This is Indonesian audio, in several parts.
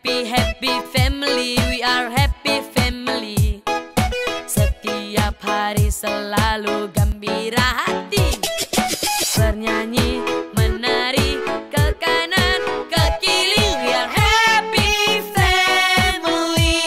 Happy happy family, we are happy family. Setiap hari selalu gembira hati, bernyanyi, menari, ke kanan, ke kiri. We are happy family.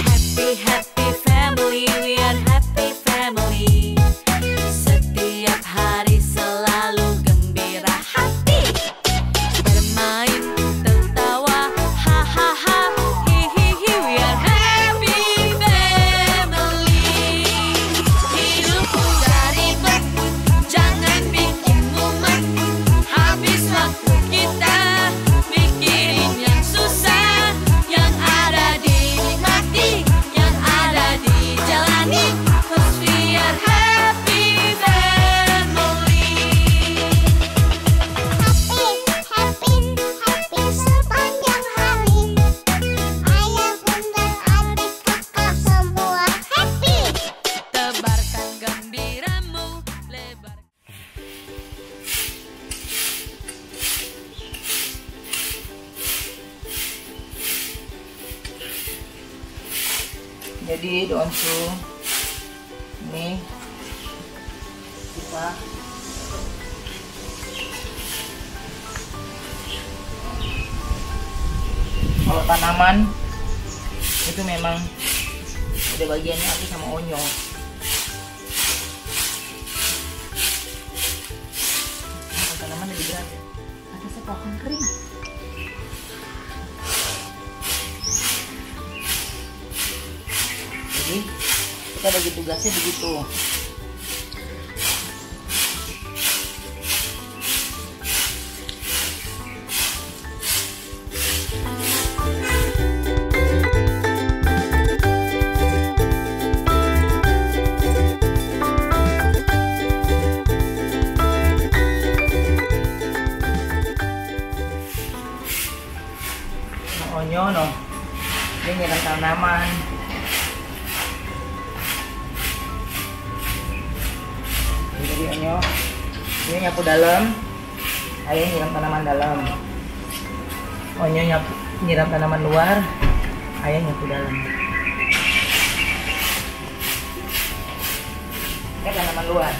Happy happy family, we are happy family. Setiap hari selalu gembira hati, bermain, tertawa, hahaha, hihihi. We are happy family. Hidupku cari ribet, jangan bikin mumet. Habis waktu kita mikirin yang susah, yang ada dinikmati, yang ada dijalani. 'Cause we are happy family. Happy sepanjang hari. Ayah, bunda, adik, kakak semua happy. Tebarkan gembiramu, lebar. Jadi Donsu, ini kita kalau tanaman itu memang ada bagiannya aku sama Onyo. Kalau tanaman lebih berat ya. Atasnya pohon kering. Jadi kita bagi tugasnya begitu. Onyo no, dia nyiram tanaman. Jadi Onyo dia nyapu dalam, ayah nyiram tanaman dalam. Onyo nyiram tanaman luar, ayah nyapu dalam. Ini tanaman luar.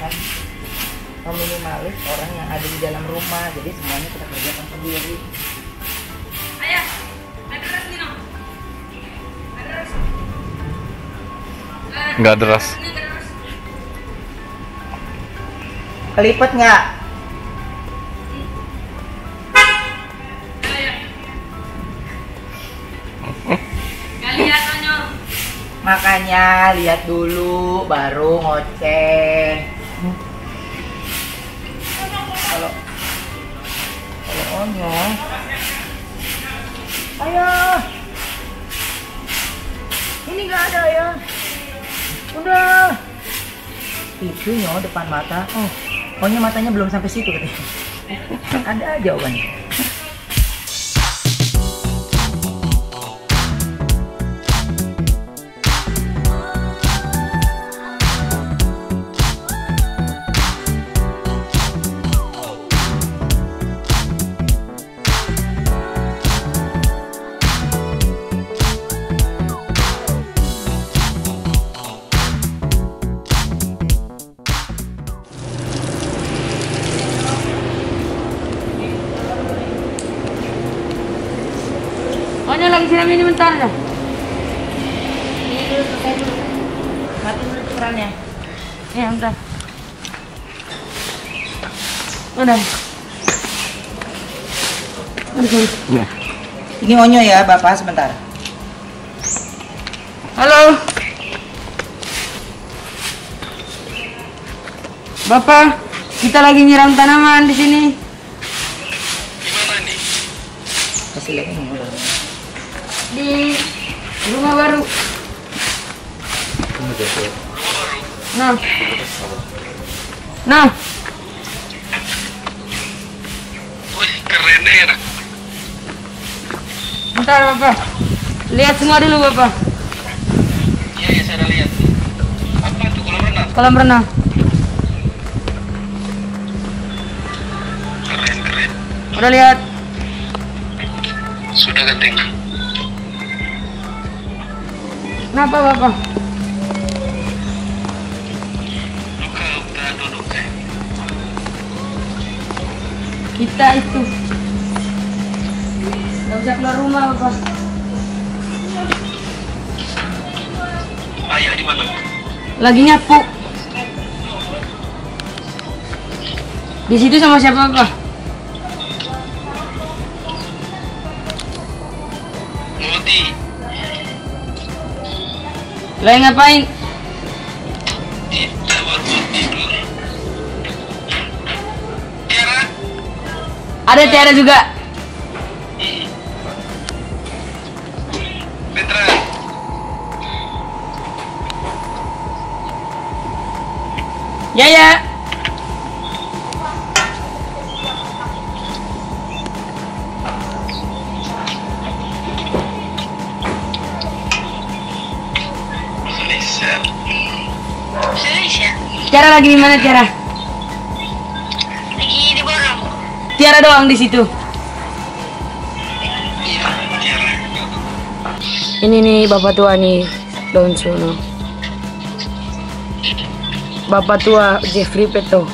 Kan meminimalis orang yang ada di dalam rumah, jadi semuanya kita kerjakan sendiri. Ayah, ada deras nih, Nom. Ada deras. Nggak deras. Ini ada deras. Kelipet nggak? Ayah. Nggak lihat, Onyo. Makanya lihat dulu baru ngoceh. Kalau Onyo, ayah, ini nggak ada ya. Udah, itu Nyo depan mata. Oh, Onyo matanya belum sampai situ katanya. Ada jawabannya. Onyo lagi siram ini bentar dah. Ini dulu, selesai dulu. Mati dulu cukurannya. Ya, bentar. Udah. Ya. Ini Onyo ya, Bapak sebentar. Halo. Bapak, kita lagi nyiram tanaman di sini. Kasih lihat ini udah. Di rumah baru. Nah. Nah. Wih, keren deh enak. Bentar, Bapak. Lihat semua dulu, Bapak. Iya, saya udah lihat. Apa itu kolam renang? Kolam renang. Udah lihat. Sudah ganteng. Kenapa Bapak? Luka udah duduk. Kita itu nggak bisa keluar rumah Bapak. Ayah di mana? Lagi nyapu. Di situ sama siapa Bapak? Ngerti. Lagi ngapain? Tidak baru mau tidur. Tiara? Ada Tiara juga. Petra? Ya ya. Selesai. Tiara lagi di mana Tiara? Lagi di borong. Tiara doang di situ. Iya, Tiara. Ini nih bapak tua nih, Daun Suno. Bapak tua Jeffrey Peto.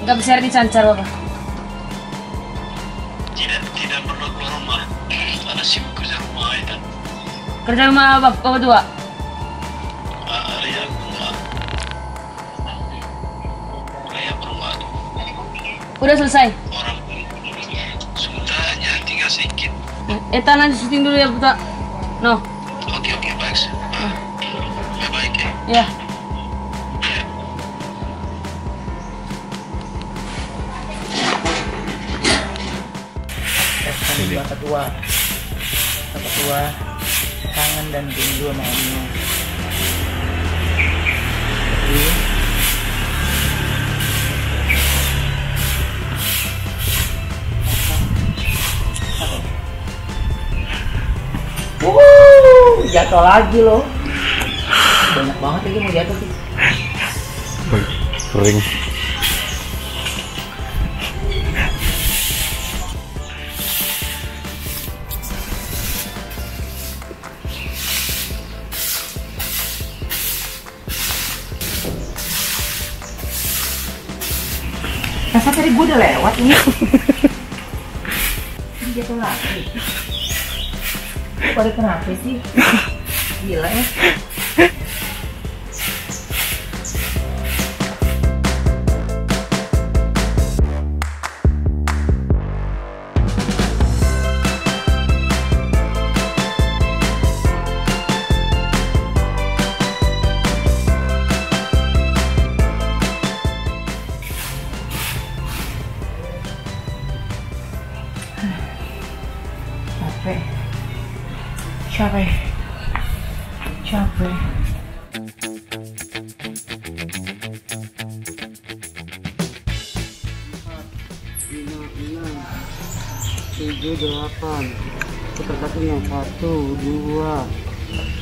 Gak bisa dicancar Bapak. Tidak perlu keluar rumah. Ada sibuk kerja rumah itu. Kerja rumah bapak tua. Area rumah. Area rumah. Udah selesai. Orang sudah hanya tinggal sedikit. Eta nanti syuting dulu ya Bapak. No. Oke, baik. Baik ya. Ya. Ini bapak tua kangen dan rindu sama omnya. Jatuh lagi loh. Banyak banget lagi mau jatuh sih. Kering. Rasa tadi gue udah lewat ini. Ini jatuh lagi. Pada kenapa sih? Gila ya. Capek. 7, 8. Kita satunya 1, 2,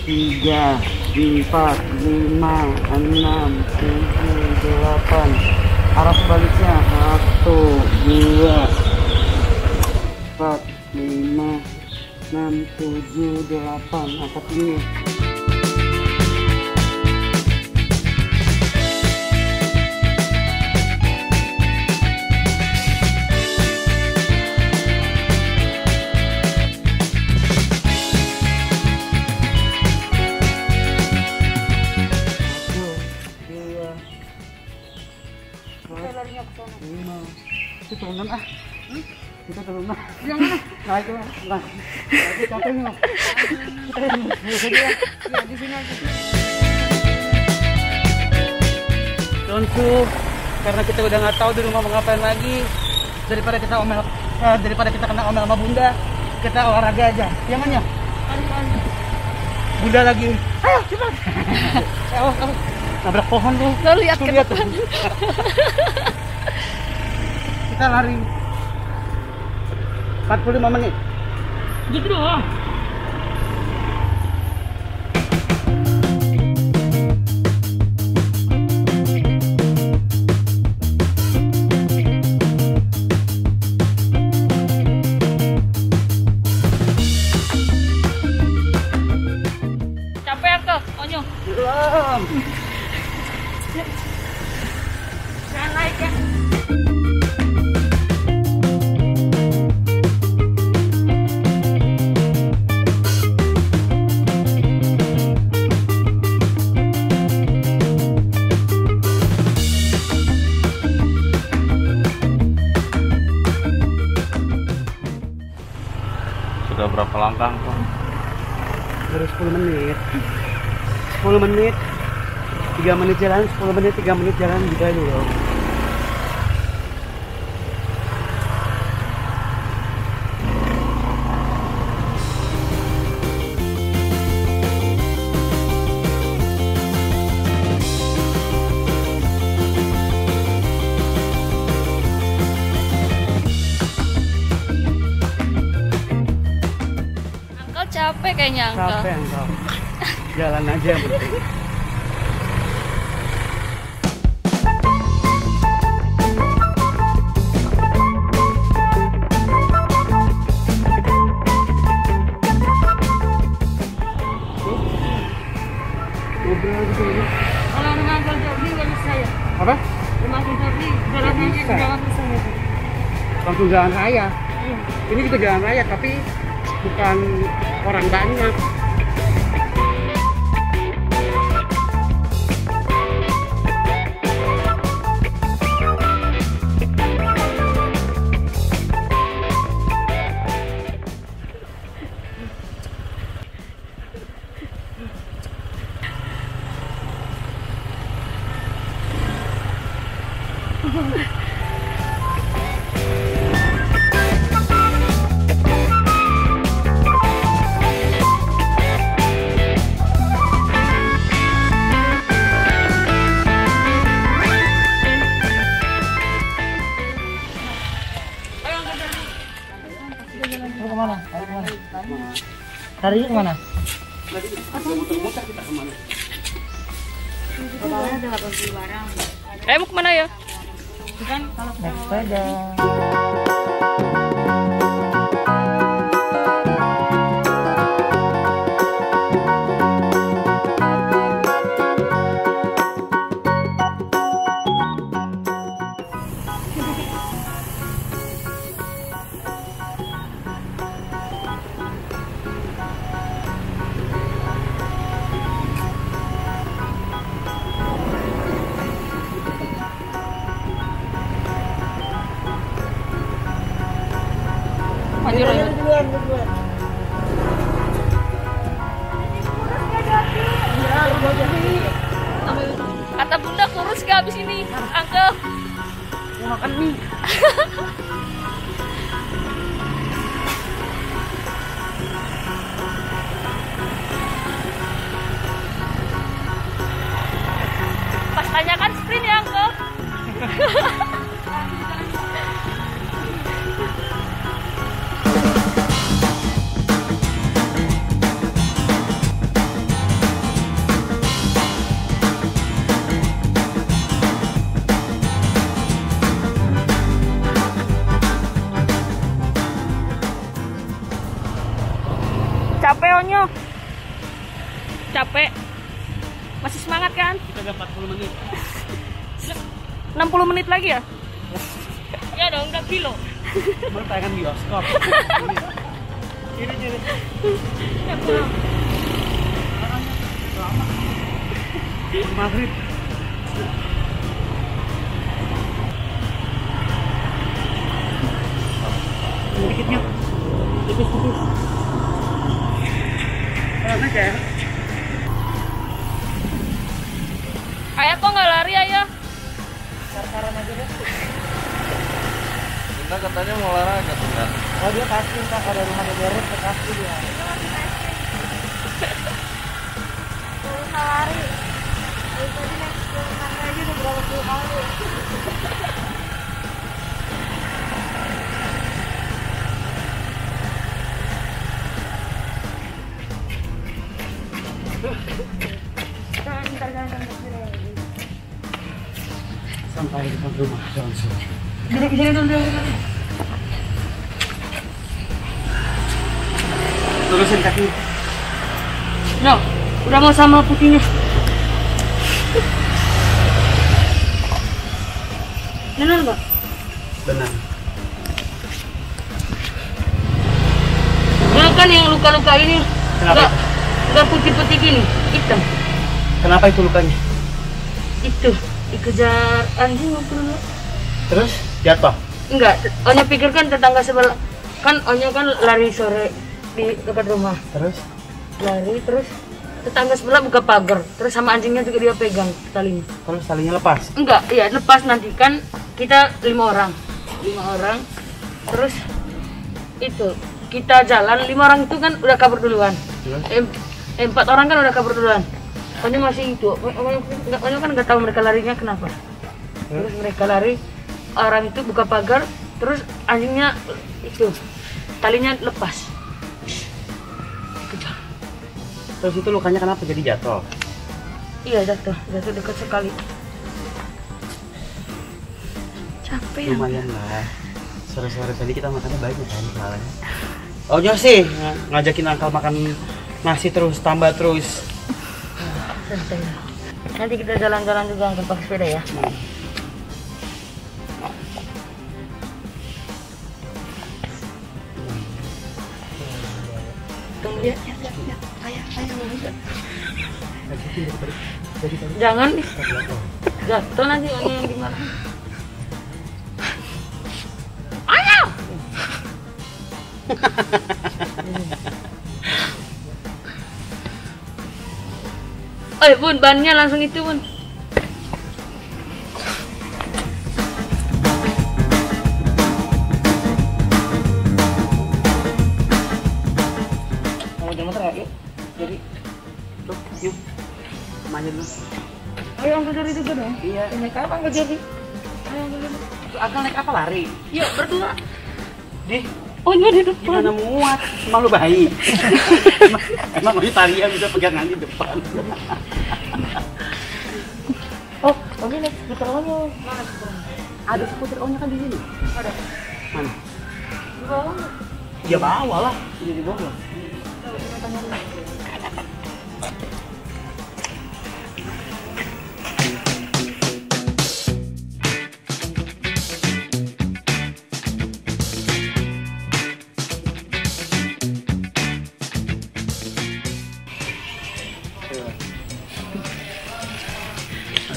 3, 4, 5, 6, 7, 8. Arah sebaliknya 1, 2, 4, 5, 6, 7, 8. Angkat ini. Kita turunan ah. Kita turunan. Jangan ah. Naik lah. Nah. Tapi capek nih. Ya di sini aja. Tonsu, karena kita udah nggak tahu di rumah mau ngapain lagi, daripada kita kena omel sama Bunda, kita olahraga aja. Jangannya. Bunda lagi. Ayo cepat. Nabrak pohon tuh. Lo lihat ke depan. Kita lari 45 menit. Gitu doang. Jangan naik ya. Sudah berapa langkah, Kang? Baru 10 menit. 10 menit. 3 menit jalan, 10 menit, 3 menit jalan gitu aja loh. Angkel capek kayaknya Angkel. Capek engkau. Jalan aja yang penting. Ngobrol gitu ya. Kalau rumah Angkel jogging nggak bisa ya? Apa? Rumah Angkel jogging jalannya kayak Bisa. jalan bisa ya? Langsung jalan raya. Ini juga jalan raya tapi bukan orang banyak. Mau kemana? Larinya kemana? Muter-muter kita kemana? Mau kemana ya? Naik sepeda. Maju Roy. Kata bunda kurus gak abis ini, Angkel? Mau makan mie. Pas tanyakan sprint ya, Angkel? Capek Onyo? Capek? Masih semangat kan? Kita udah 40 menit. 60 menit lagi ya? Ya dong, udah kilo. Mau tayangan bioskop. Ini. Ya pulang. Maghrib. Dikitnya. Tipis-tipis. Enak ya? Ayah kok nggak lari ayah? Saran aja deh. Bunda katanya mau olahraga, Bunda. Oh dia kasih Kak, ada rumah beres ke kasih dia. lari. Dari tadi naik tangga aja udah berapa puluh kali. Sampai di depan rumah, jangan sih. Duduk sini dulu. Lurusin kaki. No, udah mau sama putihnya. Benar nggak? Benar. Nah kan yang luka-luka ini Kenapa? nggak putih-putih gini, hitam. Kenapa itu lukanya? Itu dikejar anjing waktu dulu. Terus jatuh. Enggak, Onya pikir kan tetangga sebelah kan Onya kan lari sore di dekat rumah. Terus Lari terus tetangga sebelah buka pagar, terus sama anjingnya juga dia pegang talinya. terus talinya lepas. Enggak, iya lepas nanti kan kita 5 orang. Terus itu kita jalan 5 orang itu kan udah kabur duluan. Terus? 4 orang kan udah kabur duluan. Onya masih itu. Onya kan nggak tahu mereka larinya kenapa. Terus mereka lari, orang itu buka pagar, terus anjingnya itu talinya lepas. Kejar. Terus itu lukanya kenapa jadi jatuh? Iya jatuh dekat sekali. Capek ya. Lumayan lah. Sore-sore tadi kita makannya banyak kan soalnya. Onya sih ngajakin Angkal makan nasi terus, tambah terus. Santai. Nanti kita jalan-jalan juga angkat pakai sepeda ya. Tunggu ya. Ayah. Jangan jatuh nanti Onya yang gimana? Ayah. Bun, bannya langsung itu, Bun. Mau jalan motor yuk. Jadi yuk. Maju dulu. Ayo angkat dari juga dong. Iya. Naik apa angkat jadi? Ayo angkat dari. Angkal naik apa lari? Yuk berdua. Dih, Oh ini di depan. gimana muat? Emang lu bayi? Emang lu talian bisa pegangan di depan? Oh, ini naik skuter Onya. Mana Ada skuter Onya kan di sini. ada? Mana? Di bawah. Ya bawa lah. Ini di bawah.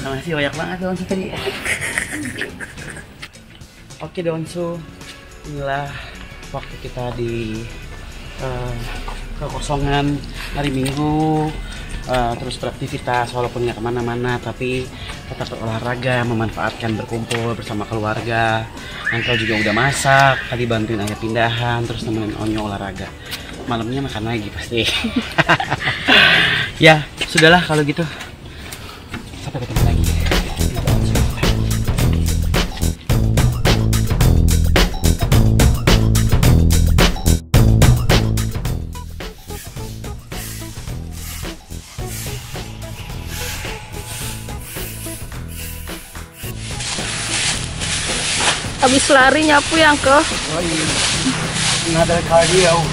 Masih banyak banget Donsu tadi. Oke Donsu, inilah waktu kita di kekosongan hari Minggu, terus beraktivitas walaupun nggak kemana-mana, tapi tetap berolahraga, memanfaatkan berkumpul bersama keluarga. Angkel juga udah masak, tadi bantuin ayah pindahan, terus nemenin Onyo olahraga. Malamnya makan lagi pasti. Ya sudahlah kalau gitu. Sampai ketemu lagi. Habis lari nyapu ya, Uncle. Another cardio.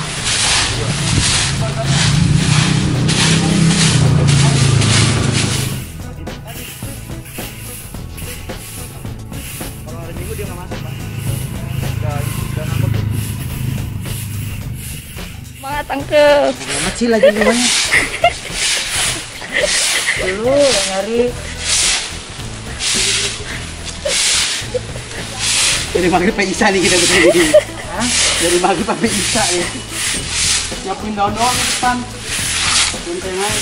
Kalau hari Minggu dia nggak masuk, Pak. Udah ngambek. Semangat, Uncle. Amat sih lagi rumahnya. Dulu nyari. Dari maghrib sampai isya nih kita begini. Hah? Dari maghrib sampai isya ya. Nyapuin daun-daun di depan. Buntai main.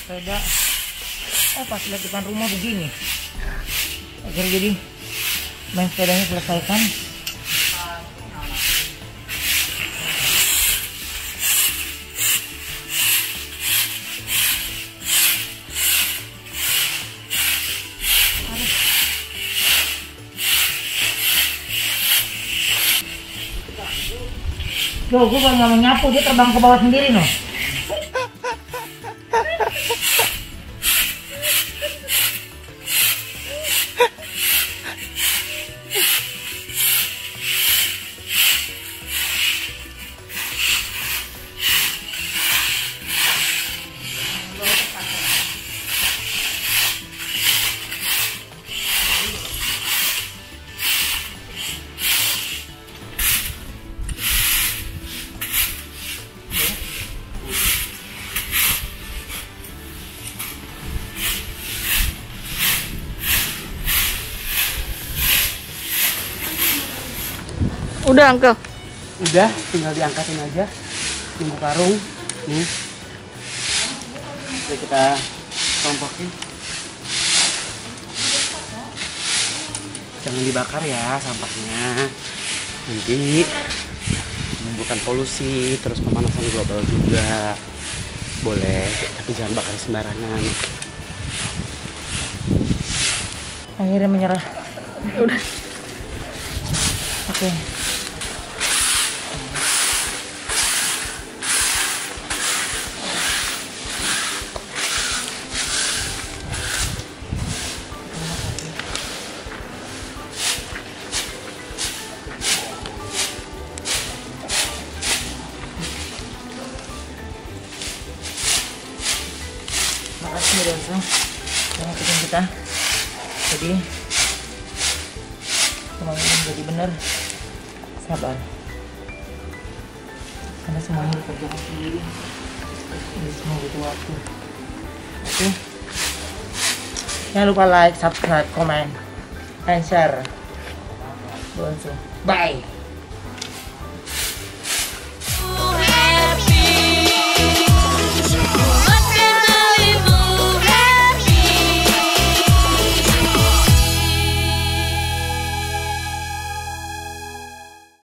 Sepeda, pas lihat depan rumah begini, akhirnya jadi main sepedanya selesaikan. Loh, gue baru mau nyapu, dia terbang ke bawah sendiri noh. Udah, Uncle. Udah, tinggal diangkatin aja. Nunggu karung. Nih. Jadi kita tompokin. Jangan dibakar ya sampahnya. Nanti menimbulkan polusi, terus pemanasan global juga. Boleh, tapi jangan bakar sembarangan. Akhirnya menyerah. Udah. Oke. Makasih ya Donso yang ngikutin kita. Jadi semuanya menjadi benar. Sabar. Karena semuanya dikerjakan sendiri. Ini semua butuh waktu. Oke. Jangan lupa like, subscribe, comment, and share. Donso. Bye.